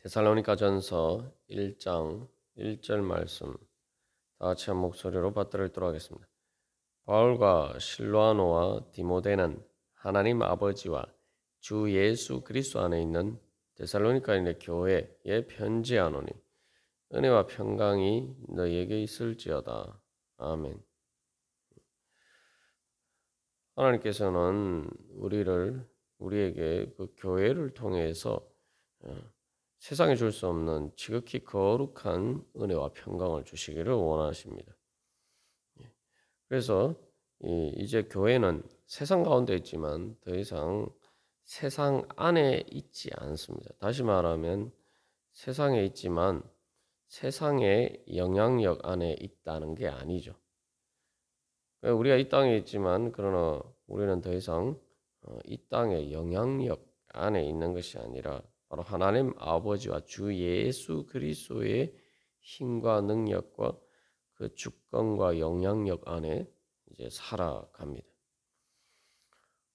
데살로니가전서 1장 1절 말씀 다 같이 한 목소리로 받들어 읽도록 하겠습니다. 바울과 실로아노와 디모데는 하나님 아버지와 주 예수 그리스도 안에 있는 데살로니가인의 교회에 편지하노니 은혜와 평강이 너희에게 있을지어다. 아멘. 하나님께서는 우리에게 그 교회를 통해서 세상에 줄 수 없는 지극히 거룩한 은혜와 평강을 주시기를 원하십니다. 그래서 이제 교회는 세상 가운데 있지만 더 이상 세상 안에 있지 않습니다. 다시 말하면 세상에 있지만 세상의 영향력 안에 있다는 게 아니죠. 우리가 이 땅에 있지만 그러나 우리는 더 이상 이 땅의 영향력 안에 있는 것이 아니라 바로 하나님 아버지와 주 예수 그리스도의 힘과 능력과 그 주권과 영향력 안에 이제 살아갑니다.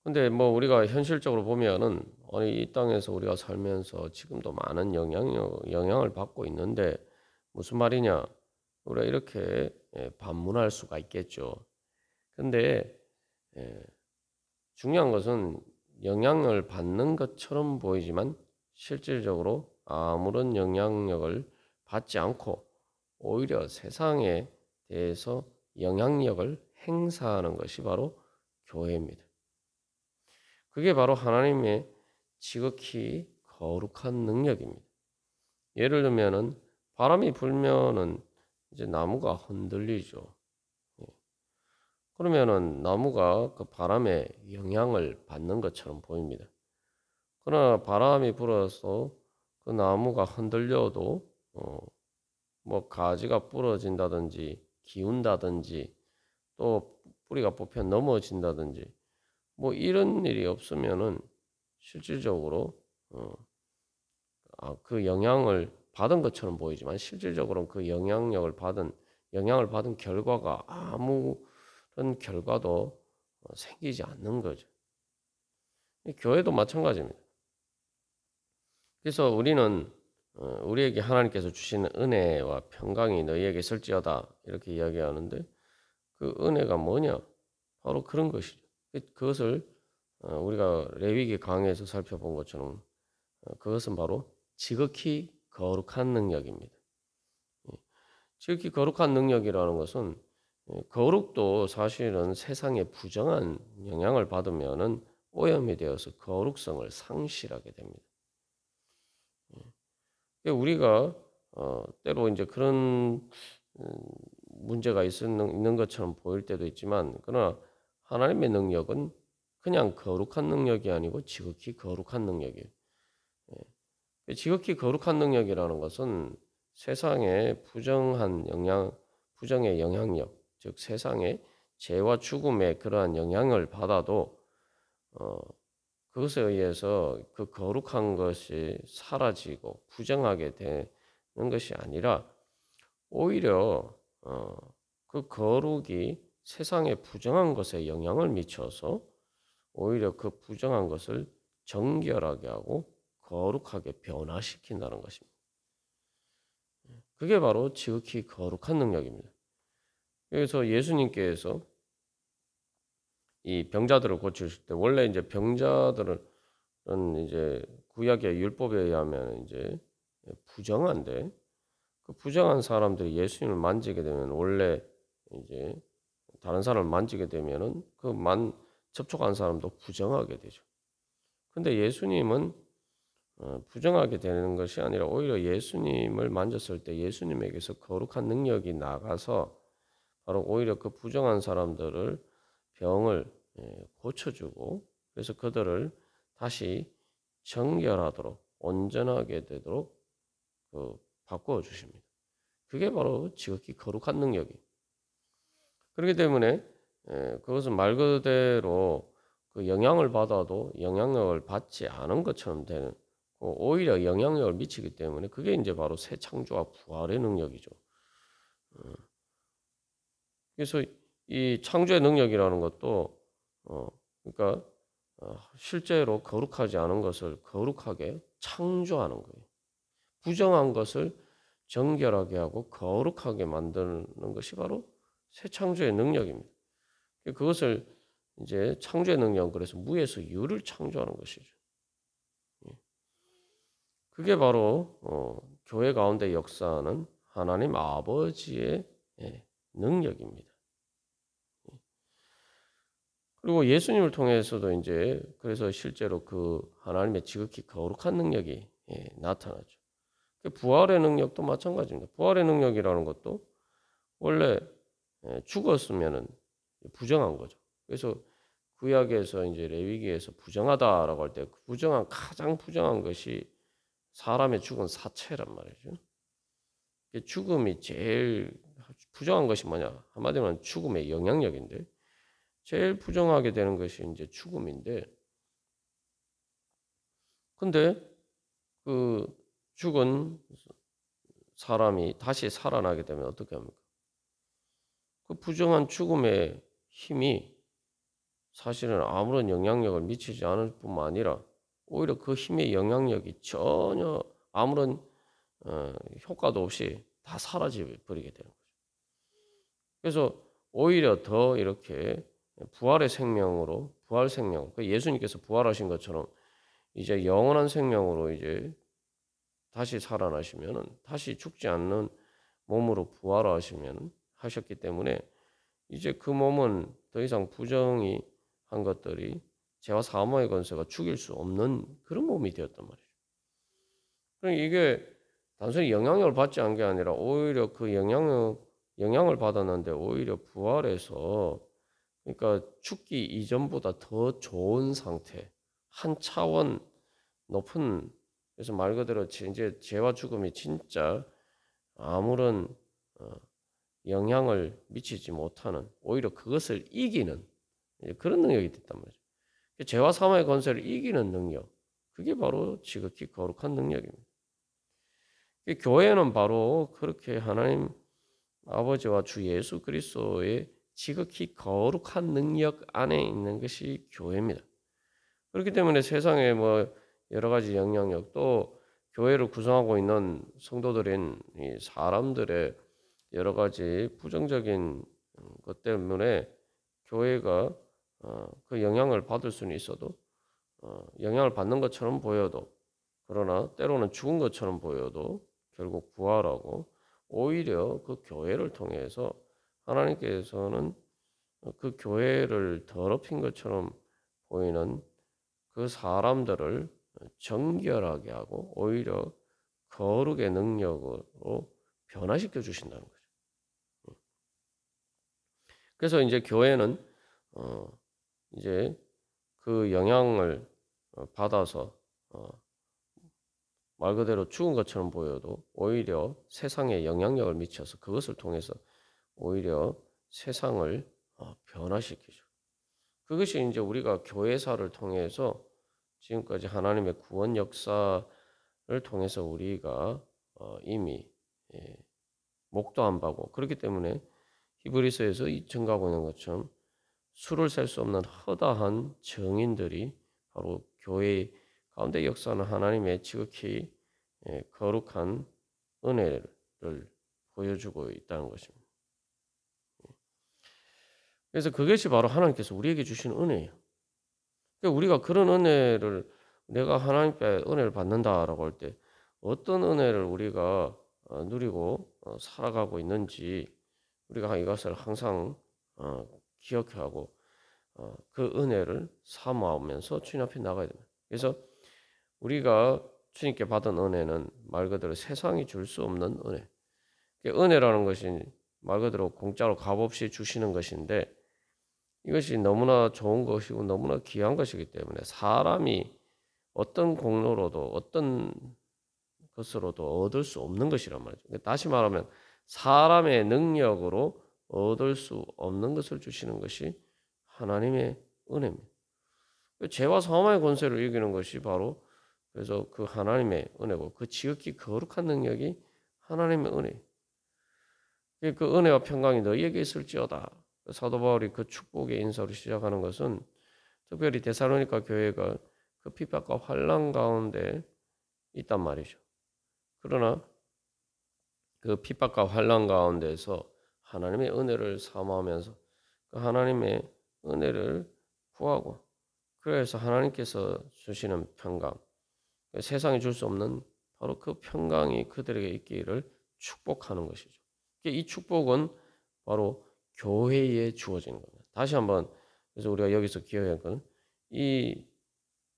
근데 뭐 우리가 현실적으로 보면은 이 땅에서 우리가 살면서 지금도 많은 영향을 받고 있는데 무슨 말이냐? 우리가 이렇게 반문할 수가 있겠죠. 근데 중요한 것은 영향을 받는 것처럼 보이지만 실질적으로 아무런 영향력을 받지 않고 오히려 세상에 대해서 영향력을 행사하는 것이 바로 교회입니다. 그게 바로 하나님의 지극히 거룩한 능력입니다. 예를 들면은 바람이 불면은 이제 나무가 흔들리죠. 그러면은 나무가 그 바람에 영향을 받는 것처럼 보입니다. 그러나 바람이 불어서 그 나무가 흔들려도 뭐 가지가 부러진다든지 기운다든지 또 뿌리가 뽑혀 넘어진다든지 뭐 이런 일이 없으면은 실질적으로 그 영향을 받은 것처럼 보이지만 실질적으로는 그 영향을 받은 결과가 아무런 결과도 생기지 않는 거죠. 교회도 마찬가지입니다. 그래서 우리는 우리에게 하나님께서 주시는 은혜와 평강이 너희에게 있을지어다 이렇게 이야기하는데 그 은혜가 뭐냐? 바로 그런 것이죠. 그것을 우리가 레위기 강해에서 살펴본 것처럼 그것은 바로 지극히 거룩한 능력입니다. 지극히 거룩한 능력이라는 것은 거룩도 사실은 세상에 부정한 영향을 받으면은 오염이 되어서 거룩성을 상실하게 됩니다. 우리가 때로 이제 그런 문제가 있는 것처럼 보일 때도 있지만 그러나 하나님의 능력은 그냥 거룩한 능력이 아니고 지극히 거룩한 능력이에요. 지극히 거룩한 능력이라는 것은 세상의 부정의 영향력, 즉 세상의 죄와 죽음의 그러한 영향을 받아도 그것에 의해서 그 거룩한 것이 사라지고 부정하게 되는 것이 아니라 오히려 그 거룩이 세상의 부정한 것에 영향을 미쳐서 오히려 그 부정한 것을 정결하게 하고 거룩하게 변화시킨다는 것입니다. 그게 바로 지극히 거룩한 능력입니다. 그래서 예수님께서 이 병자들을 고치실 때 원래 이제 병자들은 이제 구약의 율법에 의하면 이제 부정한데 그 부정한 사람들이 예수님을 만지게 되면 원래 이제 다른 사람을 만지게 되면은 접촉한 사람도 부정하게 되죠. 근데 예수님은 부정하게 되는 것이 아니라 오히려 예수님을 만졌을 때 예수님에게서 거룩한 능력이 나가서 바로 오히려 그 부정한 사람들을 병을 고쳐주고 그래서 그들을 다시 정결하도록 온전하게 되도록 바꾸어 주십니다. 그게 바로 지극히 거룩한 능력이에요. 그렇기 때문에 그것은 말 그대로 그 영향을 받아도 영향력을 받지 않은 것처럼 되는 오히려 영향력을 미치기 때문에 그게 이제 바로 새 창조와 부활의 능력이죠. 그래서 이 창조의 능력이라는 것도 그러니까 실제로 거룩하지 않은 것을 거룩하게 창조하는 거예요. 부정한 것을 정결하게 하고 거룩하게 만드는 것이 바로 새 창조의 능력입니다. 그것을 이제 창조의 능력, 그래서 무에서 유를 창조하는 것이죠. 그게 바로 교회 가운데 역사하는 하나님 아버지의 능력입니다. 그리고 예수님을 통해서도 이제 그래서 실제로 그 하나님의 지극히 거룩한 능력이 나타나죠. 부활의 능력도 마찬가지입니다. 부활의 능력이라는 것도 원래 죽었으면은 부정한 거죠. 그래서 구약에서 이제 레위기에서 부정하다라고 할 때 부정한 가장 부정한 것이 사람의 죽은 사체란 말이죠. 죽음이 제일 부정한 것이 뭐냐? 한마디로 하면 죽음의 영향력인데 제일 부정하게 되는 것이 이제 죽음인데, 근데 그 죽은 사람이 다시 살아나게 되면 어떻게 합니까? 그 부정한 죽음의 힘이 사실은 아무런 영향력을 미치지 않을 뿐만 아니라 오히려 그 힘의 영향력이 전혀 아무런 효과도 없이 다 사라져 버리게 되는 거죠. 그래서 오히려 더 이렇게 부활의 생명으로, 부활 생명, 예수님께서 부활하신 것처럼 이제 영원한 생명으로 이제 다시 살아나시면은 다시 죽지 않는 몸으로 부활하시면 하셨기 때문에 이제 그 몸은 더 이상 부정이 한 것들이 죄와 사망의 권세가 죽일 수 없는 그런 몸이 되었단 말이죠. 그러니까 이게 단순히 영향력을 받지 않은 게 아니라 오히려 그 영향을 받았는데 오히려 부활해서, 그러니까 죽기 이전보다 더 좋은 상태, 한 차원 높은, 그래서 말 그대로 이제 죄와 죽음이 진짜 아무런 영향을 미치지 못하는, 오히려 그것을 이기는 그런 능력이 됐단 말이죠. 죄와 사망의 권세를 이기는 능력, 그게 바로 지극히 거룩한 능력입니다. 교회는 바로 그렇게 하나님 아버지와 주 예수 그리스도의 지극히 거룩한 능력 안에 있는 것이 교회입니다. 그렇기 때문에 세상에 뭐 여러 가지 영향력, 또 교회를 구성하고 있는 성도들인 이 사람들의 여러 가지 부정적인 것 때문에 교회가 그 영향을 받을 수는 있어도 영향을 받는 것처럼 보여도, 그러나 때로는 죽은 것처럼 보여도 결국 부활하고 오히려 그 교회를 통해서 하나님께서는 그 교회를 더럽힌 것처럼 보이는 그 사람들을 정결하게 하고 오히려 거룩의 능력으로 변화시켜 주신다는 거죠. 그래서 이제 교회는 이제 그 영향을 받아서 말 그대로 죽은 것처럼 보여도 오히려 세상에 영향력을 미쳐서 그것을 통해서 오히려 세상을 변화시키죠. 그것이 이제 우리가 교회사를 통해서 지금까지 하나님의 구원 역사를 통해서 우리가 이미 목도한 바고, 그렇기 때문에 히브리서에서 증가하고 있는 것처럼 수를 셀 수 없는 허다한 증인들이 바로 교회 가운데 역사하는 하나님의 지극히 거룩한 은혜를 보여주고 있다는 것입니다. 그래서 그것이 바로 하나님께서 우리에게 주신 은혜예요. 그러니까 우리가 그런 은혜를, 내가 하나님께 은혜를 받는다라고 할 때 어떤 은혜를 우리가 누리고 살아가고 있는지 우리가 이것을 항상 기억하고 그 은혜를 사모하면서 주님 앞에 나가야 됩니다. 그래서 우리가 주님께 받은 은혜는 말 그대로 세상이 줄 수 없는 은혜. 은혜라는 것이 말 그대로 공짜로 값없이 주시는 것인데, 이것이 너무나 좋은 것이고 너무나 귀한 것이기 때문에 사람이 어떤 공로로도 어떤 것으로도 얻을 수 없는 것이란 말이죠. 다시 말하면 사람의 능력으로 얻을 수 없는 것을 주시는 것이 하나님의 은혜입니다. 죄와 사망의 권세를 이기는 것이 바로, 그래서 그 하나님의 은혜고 그 지극히 거룩한 능력이 하나님의 은혜. 그 은혜와 평강이 너희에게 있을지어다. 사도 바울이 그 축복의 인사로 시작하는 것은 특별히 데살로니가 교회가 그 핍박과 환난 가운데 있단 말이죠. 그러나 그 핍박과 환난 가운데서 하나님의 은혜를 사모하면서 그 하나님의 은혜를 구하고 그래서 하나님께서 주시는 평강, 세상이 줄 수 없는 바로 그 평강이 그들에게 있기를 축복하는 것이죠. 이 축복은 바로 교회에 주어지는 겁니다. 다시 한번 그래서 우리가 여기서 기억해야 건 이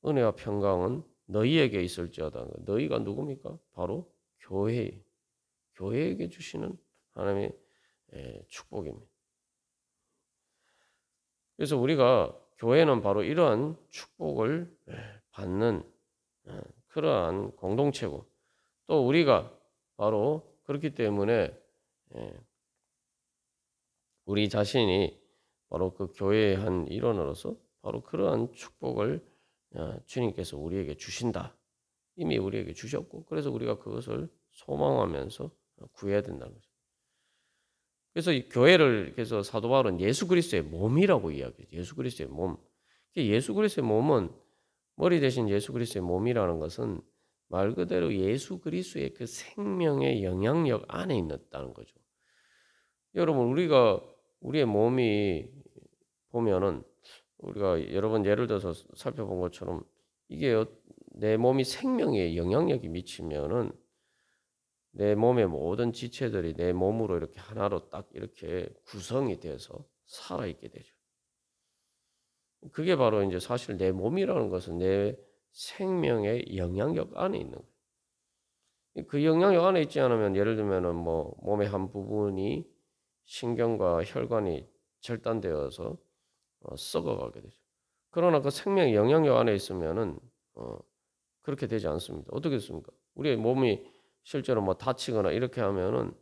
은혜와 평강은 너희에게 있을지어다. 너희가 누굽니까? 바로 교회에게 주시는 하나님의 축복입니다. 그래서 우리가 교회는 바로 이러한 축복을 받는 그러한 공동체고 또 우리가 바로 그렇기 때문에 우리 자신이 바로 그 교회의 한 일원으로서 바로 그러한 축복을 주님께서 우리에게 주신다. 이미 우리에게 주셨고 그래서 우리가 그것을 소망하면서 구해야 된다는 거죠. 그래서 이 교회를 그래서 사도 바울은 예수 그리스도의 몸이라고 이야기해요. 예수 그리스도의 몸. 예수 그리스도의 몸은 머리 대신 예수 그리스도의 몸이라는 것은 말 그대로 예수 그리스도의 그 생명의 영향력 안에 있다는 거죠. 여러분 우리가 우리의 몸이 보면은 우리가 여러 번 예를 들어서 살펴본 것처럼 이게 내 몸이 생명에 영향력이 미치면은 내 몸의 모든 지체들이 내 몸으로 이렇게 하나로 딱 이렇게 구성이 돼서 살아있게 되죠. 그게 바로 이제 사실 내 몸이라는 것은 내 생명의 영향력 안에 있는 거예요. 그 영향력 안에 있지 않으면 예를 들면은 뭐 몸의 한 부분이 신경과 혈관이 절단되어서 썩어가게 되죠. 그러나 그 생명의 영향력 안에 있으면은 그렇게 되지 않습니다. 어떻게 됐습니까? 우리의 몸이 실제로 뭐 다치거나 이렇게 하면은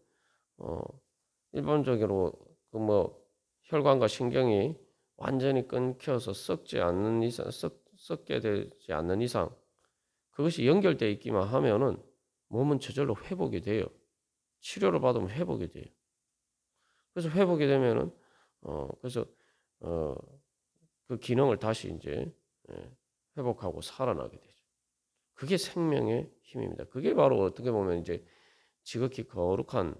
일반적으로 그 뭐 혈관과 신경이 완전히 끊겨서 썩지 않는 이상, 썩게 되지 않는 이상 그것이 연결되어 있기만 하면은 몸은 저절로 회복이 돼요. 치료를 받으면 회복이 돼요. 그래서 회복이 되면은 그래서 그 기능을 다시 이제 회복하고 살아나게 되죠. 그게 생명의 힘입니다. 그게 바로 어떻게 보면 이제 지극히 거룩한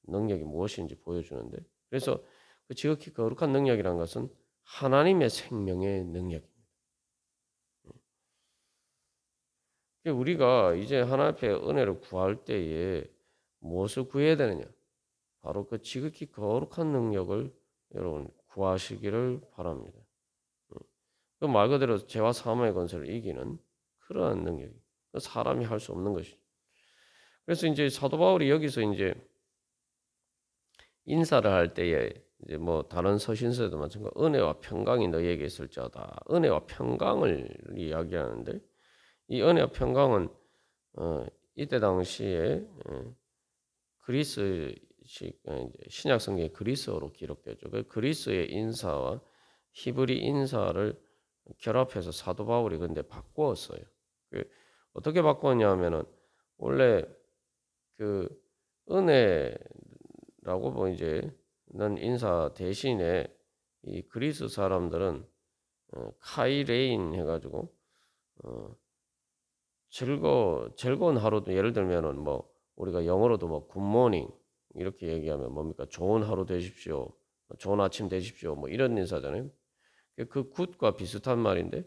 능력이 무엇인지 보여주는데 그래서 그 지극히 거룩한 능력이라는 것은 하나님의 생명의 능력입니다. 우리가 이제 하나님 앞에 은혜를 구할 때에 무엇을 구해야 되느냐? 바로 그 지극히 거룩한 능력을 여러분 구하시기를 바랍니다. 그 말 그대로 죄와 사망의 권세를 이기는 그러한 능력이 사람이 할 수 없는 것이죠. 그래서 이제 사도 바울이 여기서 이제 인사를 할 때에 이제 뭐 다른 서신서에도 마찬가지로 은혜와 평강이 너희에게 있을지어다. 은혜와 평강을 이야기하는데 이 은혜와 평강은 이때 당시에 그리스식 신약 성경의 그리스어로 기록되죠. 그 그리스의 인사와 히브리 인사를 결합해서 사도 바울이 근데 바꾸었어요. 어떻게 바꾸었냐면은 원래 그 은혜라고 뭐 이제 는 인사 대신에 이 그리스 사람들은 카이레인 해가지고 즐거운 하루도 예를 들면은 뭐 우리가 영어로도 뭐 굿모닝 이렇게 얘기하면 뭡니까 좋은 하루 되십시오, 좋은 아침 되십시오 뭐 이런 인사잖아요. 그 굿과 비슷한 말인데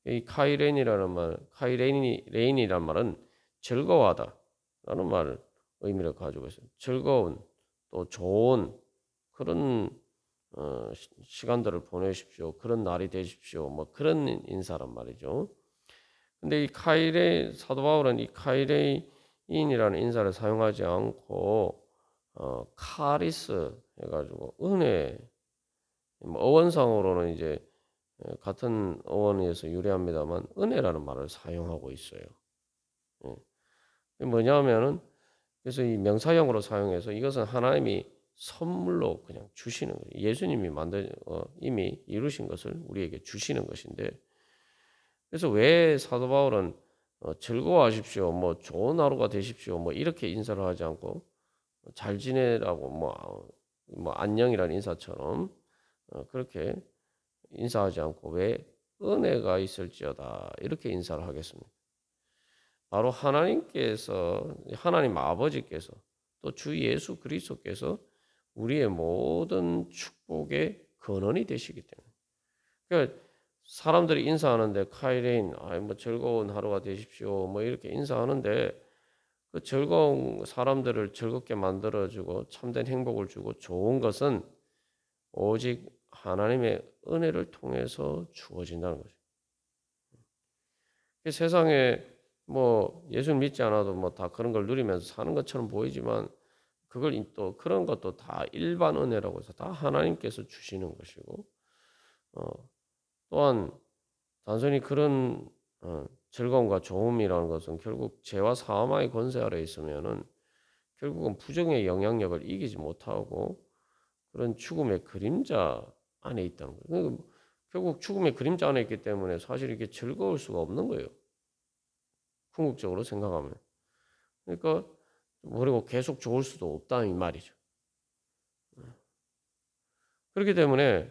이 카이레인이란 말은 즐거워하다라는 말 의미를 가지고 있어요. 즐거운 또 좋은 그런 시간들을 보내십시오. 그런 날이 되십시오. 뭐 그런 인사란 말이죠. 근데 이 사도 바울은 이 카이레인이라는 인사를 사용하지 않고 카리스 해가지고 은혜 뭐 어원상으로는 이제 같은 어원에서 유래합니다만 은혜라는 말을 사용하고 있어요. 뭐냐면은 그래서 이 명사형으로 사용해서 이것은 하나님이 선물로 그냥 주시는 거예요. 예수님이 이미 이루신 것을 우리에게 주시는 것인데 그래서 왜 사도 바울은 즐거워하십시오, 뭐 좋은 하루가 되십시오, 뭐 이렇게 인사를 하지 않고 잘 지내라고 뭐 안녕이라는 인사처럼 그렇게 인사하지 않고 왜 은혜가 있을지어다 이렇게 인사를 하겠습니까? 바로 하나님께서 하나님 아버지께서 또 주 예수 그리스도께서 우리의 모든 축복의 근원이 되시기 때문에. 그러니까 사람들이 인사하는데 카이레인 뭐 즐거운 하루가 되십시오 뭐 이렇게 인사하는데 그 즐거운 사람들을 즐겁게 만들어주고 참된 행복을 주고 좋은 것은 오직 하나님의 은혜를 통해서 주어진다는 거죠. 세상에 뭐 예수 믿지 않아도 뭐 다 그런 걸 누리면서 사는 것처럼 보이지만 그걸 또 그런 것도 다 일반 은혜라고 해서 다 하나님께서 주시는 것이고 또한 단순히 그런 즐거움과 좋음이라는 것은 결국 죄와 사망의 권세 아래 있으면은 결국은 부정의 영향력을 이기지 못하고 그런 죽음의 그림자 안에 있다는 거예요. 그러니까 결국 죽음의 그림자 안에 있기 때문에 사실 이게 즐거울 수가 없는 거예요. 궁극적으로 생각하면. 그러니까 그리고 계속 좋을 수도 없다 이 말이죠. 그렇기 때문에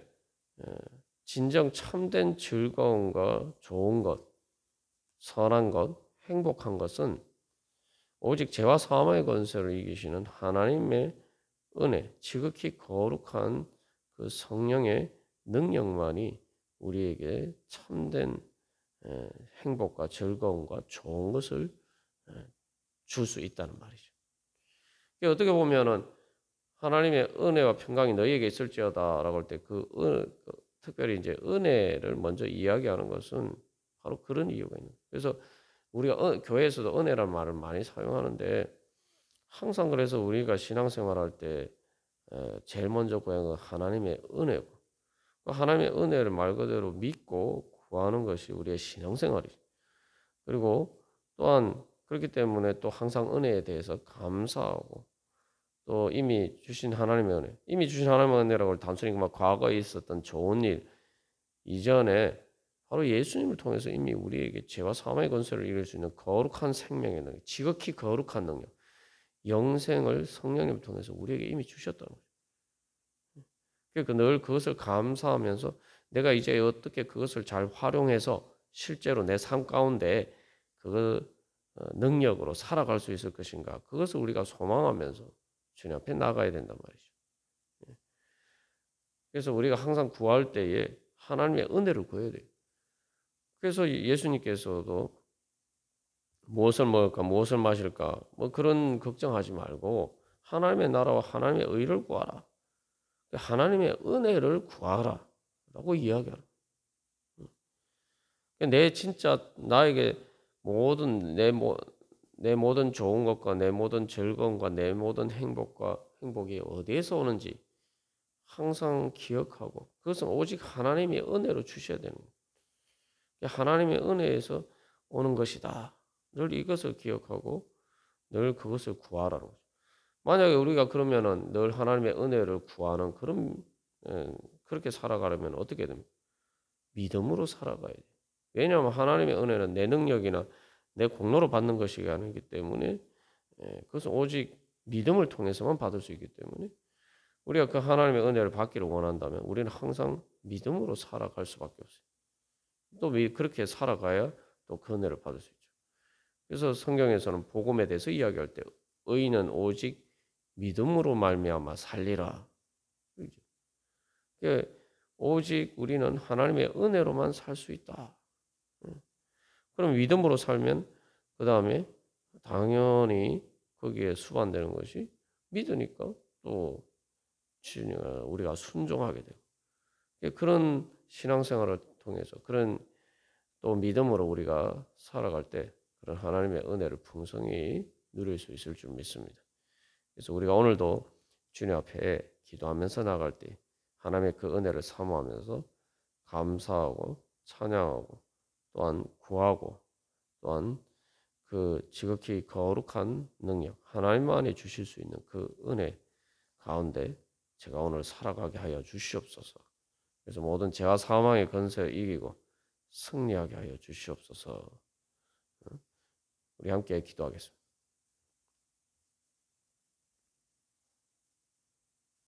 진정 참된 즐거움과 좋은 것, 선한 것, 행복한 것은 오직 죄와 사망의 권세를 이기시는 하나님의 은혜, 지극히 거룩한 그 성령의 능력만이 우리에게 참된 행복과 즐거움과 좋은 것을 줄 수 있다는 말이죠. 어떻게 보면은 하나님의 은혜와 평강이 너희에게 있을지어다라고 할 때 특별히 이제 은혜를 먼저 이야기하는 것은 바로 그런 이유가 있는 거예요. 그래서 우리가 교회에서도 은혜라는 말을 많이 사용하는데 항상 그래서 우리가 신앙생활할 때 제일 먼저 구하는 건 하나님의 은혜고 하나님의 은혜를 말 그대로 믿고 구하는 것이 우리의 신앙생활이죠. 그리고 또한 그렇기 때문에 또 항상 은혜에 대해서 감사하고 또 이미 주신 하나님의 은혜, 이미 주신 하나님의 은혜라고 단순히 막 과거에 있었던 좋은 일 이전에 바로 예수님을 통해서 이미 우리에게 죄와 사망의 권세를 이길 수 있는 거룩한 생명의 능력, 지극히 거룩한 능력, 영생을 성령님을 통해서 우리에게 이미 주셨다는 거죠. 그러니까 늘 그것을 감사하면서 내가 이제 어떻게 그것을 잘 활용해서 실제로 내 삶 가운데 그 능력으로 살아갈 수 있을 것인가 그것을 우리가 소망하면서 주님 앞에 나가야 된단 말이죠. 그래서 우리가 항상 구할 때에 하나님의 은혜를 구해야 돼요. 그래서 예수님께서도 무엇을 먹을까 무엇을 마실까 뭐 그런 걱정하지 말고 하나님의 나라와 하나님의 의를 구하라. 하나님의 은혜를 구하라 라고 이야기하라. 내 진짜 나에게 모든 내 모든 좋은 것과 내 모든 즐거움과 내 모든 행복이 어디에서 오는지 항상 기억하고 그것은 오직 하나님의 은혜로 주셔야 되는 거예요. 하나님의 은혜에서 오는 것이다. 늘 이것을 기억하고 늘 그것을 구하라는 거죠. 만약에 우리가 그러면은 늘 하나님의 은혜를 구하는 그렇게 살아가려면 어떻게 됩니까? 믿음으로 살아가야 돼요. 왜냐하면 하나님의 은혜는 내 능력이나 내 공로로 받는 것이 아니기 때문에 그것은 오직 믿음을 통해서만 받을 수 있기 때문에 우리가 그 하나님의 은혜를 받기를 원한다면 우리는 항상 믿음으로 살아갈 수밖에 없어요. 또 그렇게 살아가야 또 그 은혜를 받을 수 있죠. 그래서 성경에서는 복음에 대해서 이야기할 때 의인은 오직 믿음으로 말미암아 살리라. 그러니까 오직 우리는 하나님의 은혜로만 살 수 있다. 그럼 믿음으로 살면 그 다음에 당연히 거기에 수반되는 것이 믿으니까 또 우리가 순종하게 되고 그런 신앙생활을 통해서 그런 또 믿음으로 우리가 살아갈 때 그런 하나님의 은혜를 풍성히 누릴 수 있을 줄 믿습니다. 그래서 우리가 오늘도 주님 앞에 기도하면서 나갈 때 하나님의 그 은혜를 사모하면서 감사하고 찬양하고 또한 구하고 또한 그 지극히 거룩한 능력 하나님만이 주실 수 있는 그 은혜 가운데 제가 오늘 살아가게 하여 주시옵소서. 그래서 모든 죄와 사망의 권세를 이기고 승리하게 하여 주시옵소서. 우리 함께 기도하겠습니다.